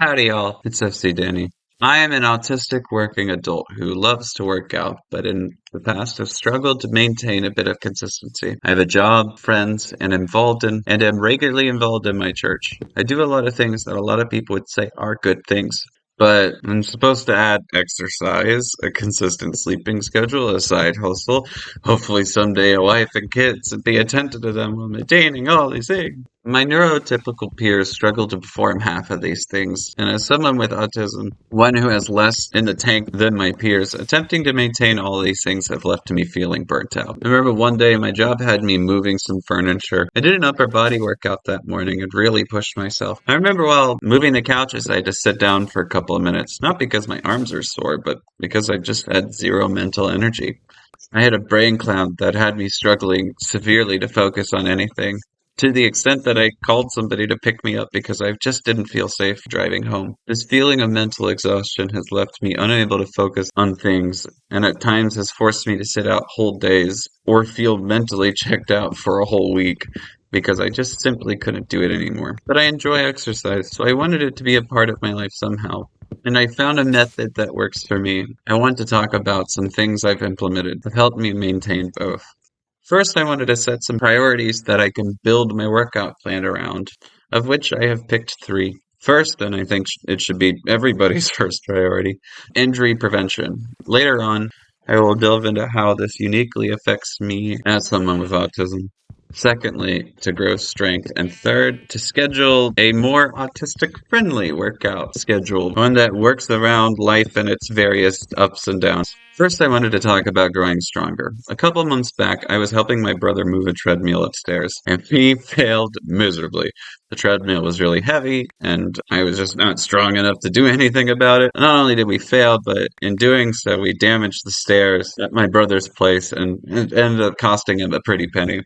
Howdy, y'all. It's FC Danny. I am an autistic working adult who loves to work out, but in the past have struggled to maintain a bit of consistency. I have a job, friends, and am regularly involved in my church. I do a lot of things that a lot of people would say are good things. But I'm supposed to add exercise, a consistent sleeping schedule, a side hustle, hopefully someday a wife and kids, and be attentive to them while maintaining all these things. My neurotypical peers struggle to perform half of these things, and as someone with autism, one who has less in the tank than my peers, attempting to maintain all these things have left me feeling burnt out. I remember one day my job had me moving some furniture. I did an upper body workout that morning and really pushed myself. I remember while moving the couches, I had to sit down for a couple of minutes, not because my arms are sore, but because I just had zero mental energy. I had a brain cloud that had me struggling severely to focus on anything, to the extent that I called somebody to pick me up because I just didn't feel safe driving home. This feeling of mental exhaustion has left me unable to focus on things, and at times has forced me to sit out whole days or feel mentally checked out for a whole week because I just simply couldn't do it anymore. But I enjoy exercise, so I wanted it to be a part of my life somehow. And I found a method that works for me. I want to talk about some things I've implemented that helped me maintain both. First, I wanted to set some priorities that I can build my workout plan around, of which I have picked three. First, and I think it should be everybody's first priority, injury prevention. Later on, I will delve into how this uniquely affects me as someone with autism. Secondly, to grow strength. And third, to schedule a more autistic friendly workout schedule, one that works around life and its various ups and downs. First, I wanted to talk about growing stronger. A couple months back, I was helping my brother move a treadmill upstairs, and he failed miserably. The treadmill was really heavy, and I was just not strong enough to do anything about it. Not only did we fail, but in doing so, we damaged the stairs at my brother's place, and it ended up costing him a pretty penny.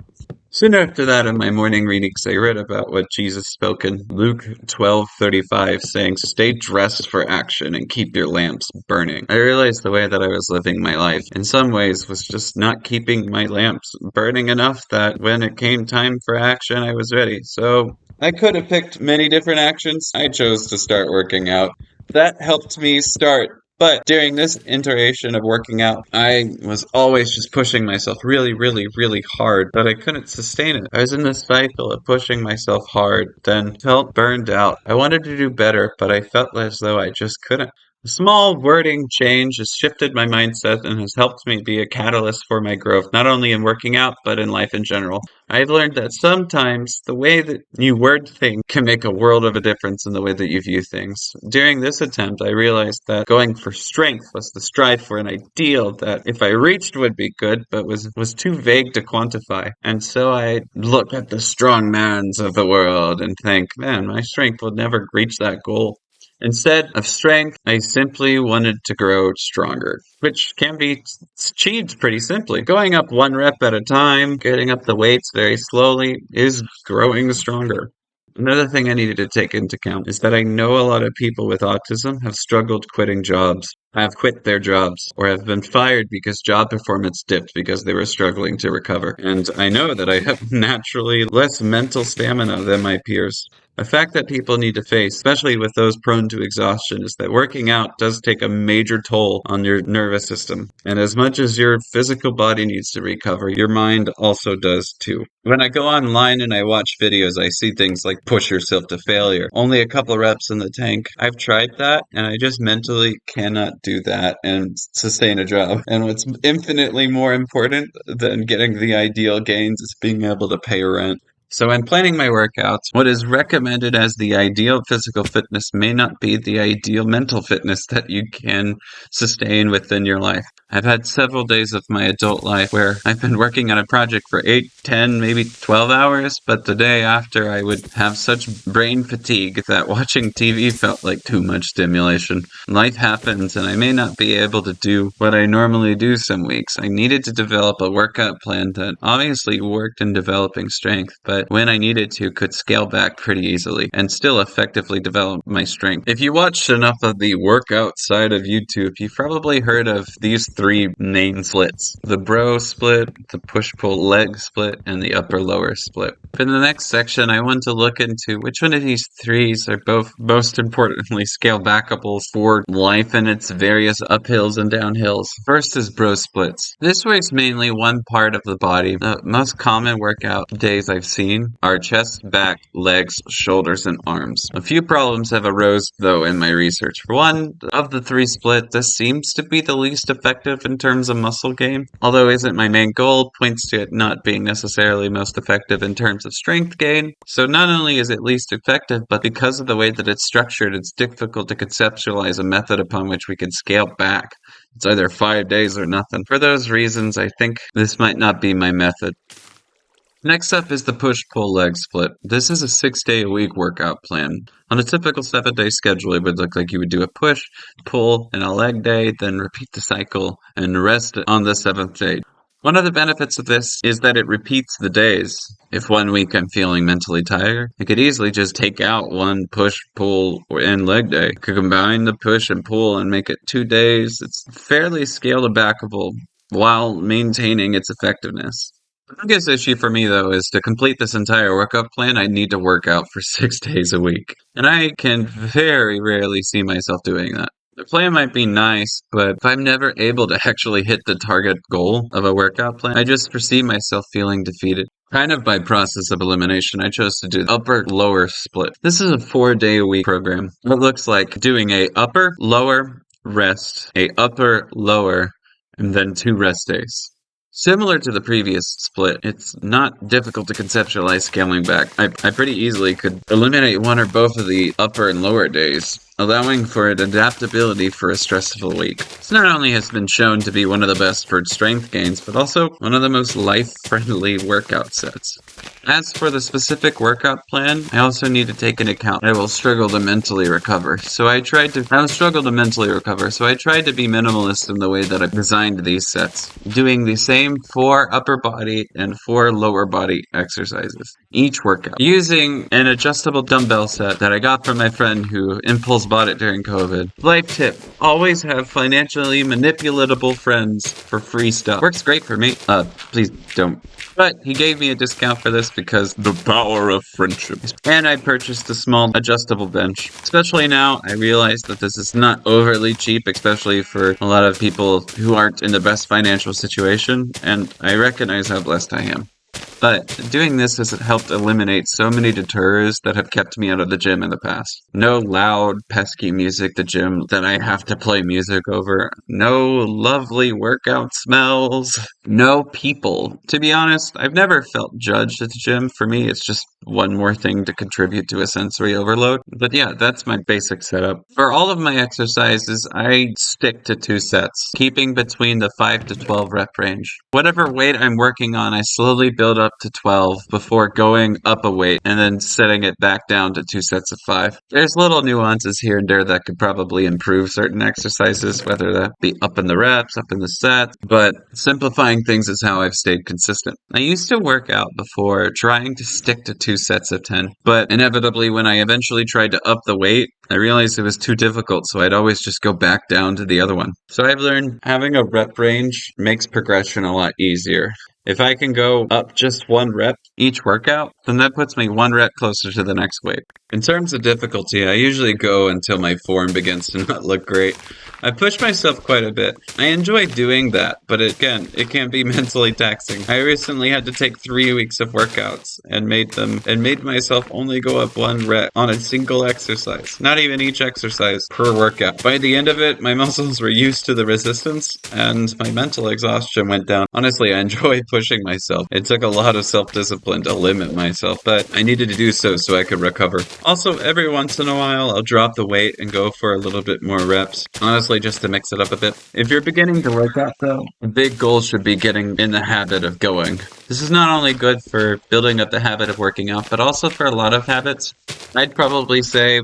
Soon after that, in my morning readings, I read about what Jesus spoke in Luke 12:35, saying, "Stay dressed for action and keep your lamps burning." I realized the way that I was living my life, in some ways, was just not keeping my lamps burning enough that when it came time for action, I was ready. So I could have picked many different actions. I chose to start working out. That helped me start. But during this iteration of working out, I was always just pushing myself really, really, really hard, but I couldn't sustain it. I was in this cycle of pushing myself hard, then felt burned out. I wanted to do better, but I felt as though I just couldn't. A small wording change has shifted my mindset and has helped me be a catalyst for my growth, not only in working out, but in life in general. I've learned that sometimes the way that you word things can make a world of a difference in the way that you view things. During this attempt, I realized that going for strength was the strive for an ideal that, if I reached, would be good, but was too vague to quantify. And so I look at the strong mans of the world and think, man, my strength will never reach that goal. Instead of strength, I simply wanted to grow stronger, which can be achieved pretty simply. Going up one rep at a time, getting up the weights very slowly, is growing stronger. Another thing I needed to take into account is that I know a lot of people with autism have struggled quitting jobs, have quit their jobs, or have been fired because job performance dipped because they were struggling to recover. And I know that I have naturally less mental stamina than my peers. A fact that people need to face, especially with those prone to exhaustion, is that working out does take a major toll on your nervous system. And as much as your physical body needs to recover, your mind also does too. When I go online and I watch videos, I see things like push yourself to failure. Only a couple reps in the tank. I've tried that, and I just mentally cannot do that and sustain a job. And what's infinitely more important than getting the ideal gains is being able to pay rent. So when planning my workouts, what is recommended as the ideal physical fitness may not be the ideal mental fitness that you can sustain within your life. I've had several days of my adult life where I've been working on a project for 8, 10, maybe 12 hours, but the day after I would have such brain fatigue that watching TV felt like too much stimulation. Life happens, and I may not be able to do what I normally do some weeks. I needed to develop a workout plan that obviously worked in developing strength, but when I needed to, could scale back pretty easily and still effectively develop my strength. If you watched enough of the workout side of YouTube, you've probably heard of these three main splits: the bro split, the push-pull leg split, and the upper-lower split. For the next section, I want to look into which one of these threes are both, most importantly, scale backables for life and its various uphills and downhills. First is bro splits. This works mainly one part of the body. The most common workout days I've seen are chest, back, legs, shoulders, and arms. A few problems have arose, though, in my research. For one, of the three split, this seems to be the least effective in terms of muscle gain. Although isn't my main goal, points to it not being necessarily most effective in terms of strength gain. So not only is it least effective, but because of the way that it's structured, it's difficult to conceptualize a method upon which we can scale back. It's either 5 days or nothing. For those reasons, I think this might not be my method. Next up is the push-pull leg split. This is a 6-day-a-week workout plan. On a typical 7-day schedule, it would look like you would do a push, pull, and a leg day, then repeat the cycle, and rest on the 7th day. One of the benefits of this is that it repeats the days. If one week I'm feeling mentally tired, I could easily just take out one push, pull, and leg day. I could combine the push and pull and make it 2 days. It's fairly scalable while maintaining its effectiveness. The biggest issue for me, though, is to complete this entire workout plan, I need to work out for 6 days a week. And I can very rarely see myself doing that. The plan might be nice, but if I'm never able to actually hit the target goal of a workout plan, I just foresee myself feeling defeated. Kind of by process of elimination, I chose to do the upper-lower split. This is a 4-day-a-week program. It looks like doing a upper, lower, rest, a upper, lower, and then 2 rest days. Similar to the previous split, it's not difficult to conceptualize scaling back. I pretty easily could eliminate one or both of the upper and lower days, allowing for an adaptability for a stressful week. This not only has been shown to be one of the best for strength gains, but also one of the most life-friendly workout sets. As for the specific workout plan, I also need to take into account I will struggle to mentally recover. So I tried to be minimalist in the way that I designed these sets, doing the same 4 upper body and 4 lower body exercises each workout, using an adjustable dumbbell set that I got from my friend who impulse bought it during COVID. Life tip: always have financially manipulatable friends for free stuff. Works great for me. Please don't. But he gave me a discount for this because the power of friendship. And I purchased a small adjustable bench. Especially now, I realize that this is not overly cheap, especially for a lot of people who aren't in the best financial situation, and I recognize how blessed I am. But doing this has helped eliminate so many deterrents that have kept me out of the gym in the past. No loud, pesky music at the gym that I have to play music over. No lovely workout smells. No people. To be honest, I've never felt judged at the gym. For me, it's just one more thing to contribute to a sensory overload. But yeah, that's my basic setup. For all of my exercises, I stick to 2 sets, keeping between the 5 to 12 rep range. Whatever weight I'm working on, I slowly build up to 12 before going up a weight and then setting it back down to 2 sets of 5. There's little nuances here and there that could probably improve certain exercises, whether that be up in the reps, up in the sets, but simplifying things is how I've stayed consistent. I used to work out before trying to stick to 2 sets of 10, but inevitably when I eventually tried to up the weight, I realized it was too difficult, so I'd always just go back down to the other one. So I've learned having a rep range makes progression a lot easier. If I can go up just 1 rep each workout, then that puts me 1 rep closer to the next weight. In terms of difficulty, I usually go until my form begins to not look great. I push myself quite a bit. I enjoy doing that, but again, it can be mentally taxing. I recently had to take 3 weeks of workouts and made myself only go up 1 rep on a single exercise. Not even each exercise per workout. By the end of it, my muscles were used to the resistance and my mental exhaustion went down. Honestly, I enjoy pushing myself. It took a lot of self-discipline to limit myself, but I needed to do so I could recover. Also, every once in a while, I'll drop the weight and go for a little bit more reps. Honestly, just to mix it up a bit. If you're beginning to work out, though, a big goal should be getting in the habit of going. This is not only good for building up the habit of working out, but also for a lot of habits. I'd probably say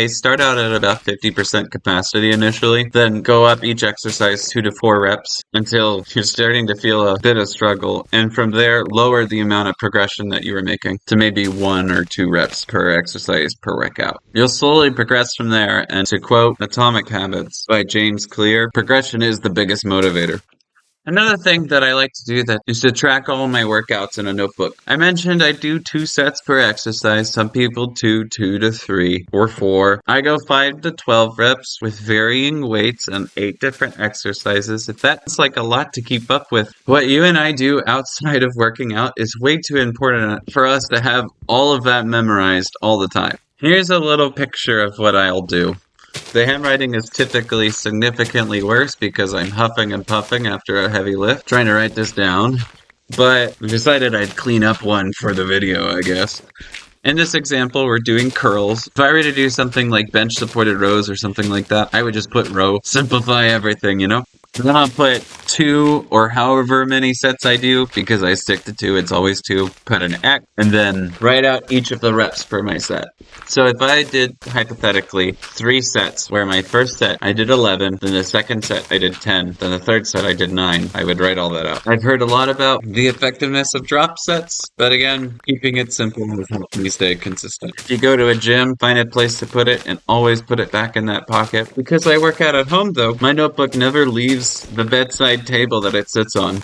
start out at about 50% capacity initially, then go up each exercise 2 to 4 reps until you're starting to feel a bit of struggle, and from there lower the amount of progression that you were making to maybe 1 or 2 reps per exercise per workout. You'll slowly progress from there, and to quote Atomic Habits, episodes by James Clear. Progression is the biggest motivator. Another thing that I like to do that is to track all my workouts in a notebook. I mentioned I do 2 sets per exercise. Some people do 2 to 3 or 4. I go 5 to 12 reps with varying weights and 8 different exercises. If that's like a lot to keep up with, what you and I do outside of working out is way too important for us to have all of that memorized all the time. Here's a little picture of what I'll do. The handwriting is typically significantly worse because I'm huffing and puffing after a heavy lift, trying to write this down. But I decided I'd clean up one for the video, I guess. In this example, we're doing curls. If I were to do something like bench supported rows or something like that, I would just put row, simplify everything, you know? Then I'll put 2 or however many sets I do, because I stick to 2, it's always 2, put an X, and then write out each of the reps for my set. So if I did, hypothetically, 3 sets, where my first set I did 11, then the second set I did 10, then the third set I did 9, I would write all that out. I've heard a lot about the effectiveness of drop sets, but again, keeping it simple has helped me stay consistent. If you go to a gym, find a place to put it and always put it back in that pocket. Because I work out at home though, my notebook never leaves the bedside table that it sits on.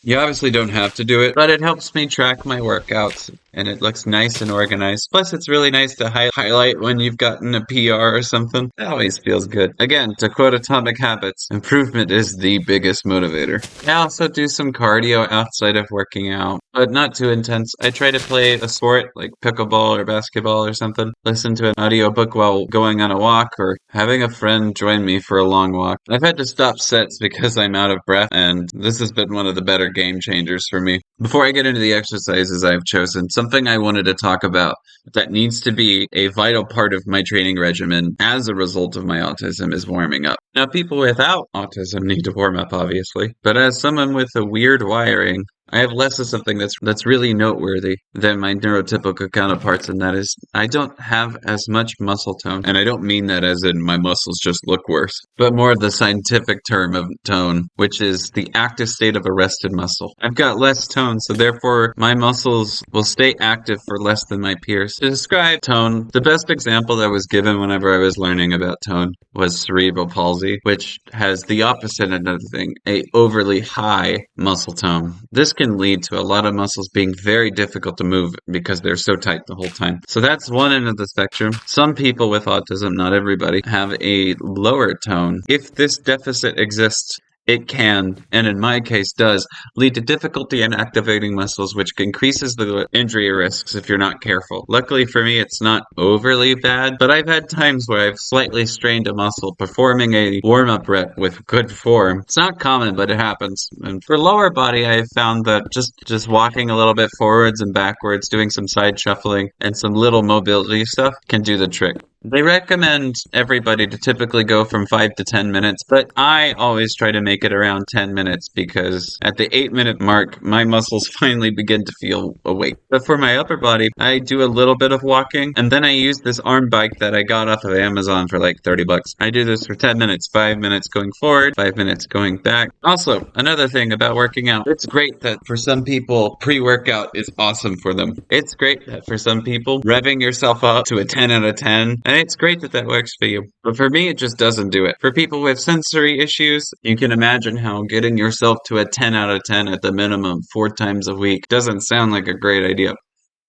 You obviously don't have to do it, but it helps me track my workouts and it looks nice and organized. Plus, it's really nice to highlight when you've gotten a PR or something. It always feels good. Again, to quote Atomic Habits, improvement is the biggest motivator. I also do some cardio outside of working out, but not too intense. I try to play a sport like pickleball or basketball or something, listen to an audiobook while going on a walk, or having a friend join me for a long walk. I've had to stop sets because I'm out of breath, and this has been one of the better game changers for me. Before I get into the exercises I've chosen, something I wanted to talk about that needs to be a vital part of my training regimen as a result of my autism is warming up. Now, people without autism need to warm up, obviously, but as someone with a weird wiring, I have less of something that's really noteworthy than my neurotypical counterparts, and that is I don't have as much muscle tone. And I don't mean that as in my muscles just look worse, but more of the scientific term of tone, which is the active state of a rested muscle. I've got less tone, so therefore my muscles will stay active for less than my peers. To describe tone, the best example that was given whenever I was learning about tone was cerebral palsy, which has the opposite end of the thing, a overly high muscle tone. This can lead to a lot of muscles being very difficult to move because they're so tight the whole time. So that's one end of the spectrum. Some people with autism, not everybody, have a lower tone. If this deficit exists, it can, and in my case does, lead to difficulty in activating muscles, which increases the injury risks if you're not careful. Luckily for me, it's not overly bad, but I've had times where I've slightly strained a muscle performing a warm-up rep with good form. It's not common, but it happens. And for lower body, I've found that just walking a little bit forwards and backwards, doing some side shuffling, and some little mobility stuff can do the trick. They recommend everybody to typically go from 5 to 10 minutes, but I always try to make it around 10 minutes because at the 8-minute mark, my muscles finally begin to feel awake. But for my upper body, I do a little bit of walking, and then I use this arm bike that I got off of Amazon for like $30. I do this for 10 minutes, 5 minutes going forward, 5 minutes going back. Also, another thing about working out, it's great that for some people, pre-workout is awesome for them. It's great that for some people, revving yourself up to a 10 out of 10, and it's great that that works for you. But for me, it just doesn't do it. For people with sensory issues, you can imagine how getting yourself to a 10 out of 10 at the minimum 4 times a week doesn't sound like a great idea.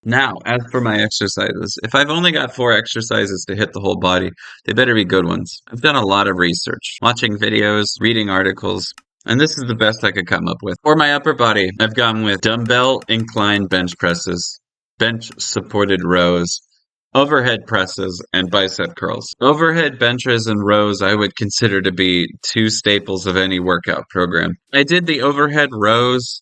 Now, as for my exercises, if I've only got 4 exercises to hit the whole body, they better be good ones. I've done a lot of research, watching videos, reading articles, and this is the best I could come up with. For my upper body, I've gone with dumbbell incline bench presses, bench supported rows, overhead presses, and bicep curls. Overhead benches and rows I would consider to be 2 staples of any workout program. I did the overhead rows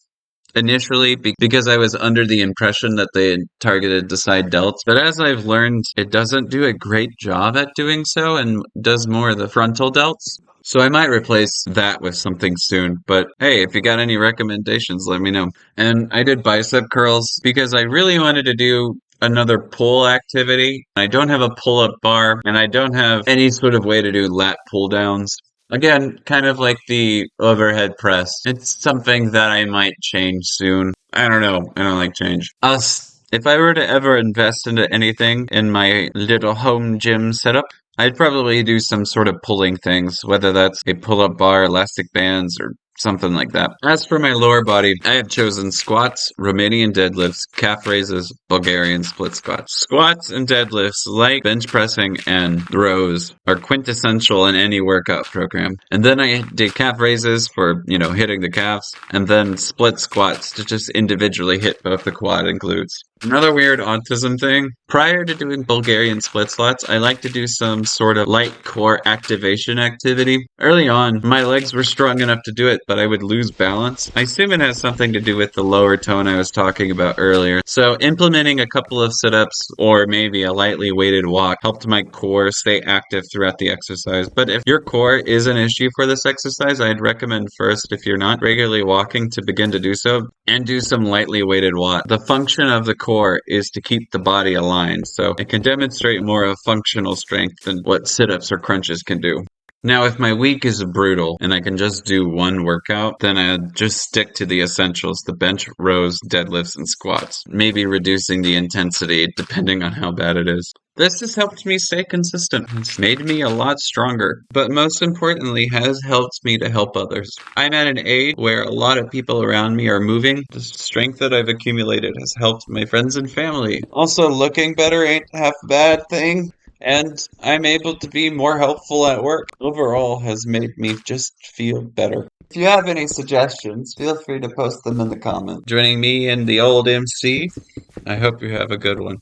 initially because I was under the impression that they had targeted the side delts, but as I've learned, it doesn't do a great job at doing so and does more of the frontal delts. So I might replace that with something soon, but hey, if you got any recommendations, let me know. And I did bicep curls because I really wanted to do another pull activity. I don't have a pull-up bar, and I don't have any sort of way to do lat pull-downs. Again, kind of like the overhead press. It's something that I might change soon. I don't know. I don't like change. If I were to ever invest into anything in my little home gym setup, I'd probably do some sort of pulling things, whether that's a pull-up bar, elastic bands, or something like that. As for my lower body, I have chosen squats, Romanian deadlifts, calf raises, Bulgarian split squats. Squats and deadlifts, like bench pressing and rows, are quintessential in any workout program. And then I did calf raises for, hitting the calves, and then split squats to just individually hit both the quad and glutes. Another weird autism thing. Prior to doing Bulgarian split squats, I like to do some sort of light core activation activity. Early on, my legs were strong enough to do it, but I would lose balance. I assume it has something to do with the lower tone I was talking about earlier. So implementing a couple of sit-ups or maybe a lightly weighted walk helped my core stay active throughout the exercise. But if your core is an issue for this exercise, I'd recommend first, if you're not regularly walking, to begin to do so and do some lightly weighted walk. The function of the core is to keep the body aligned, so it can demonstrate more of functional strength than what sit-ups or crunches can do. Now, if my week is brutal and I can just do one workout, then I'd just stick to the essentials, the bench, rows, deadlifts, and squats, maybe reducing the intensity depending on how bad it is. This has helped me stay consistent. It's made me a lot stronger, but most importantly, has helped me to help others. I'm at an age where a lot of people around me are moving. The strength that I've accumulated has helped my friends and family. Also, looking better ain't half a bad thing, and I'm able to be more helpful at work. Overall has made me just feel better. If you have any suggestions, feel free to post them in the comments. Joining me and the old MC, I hope you have a good one.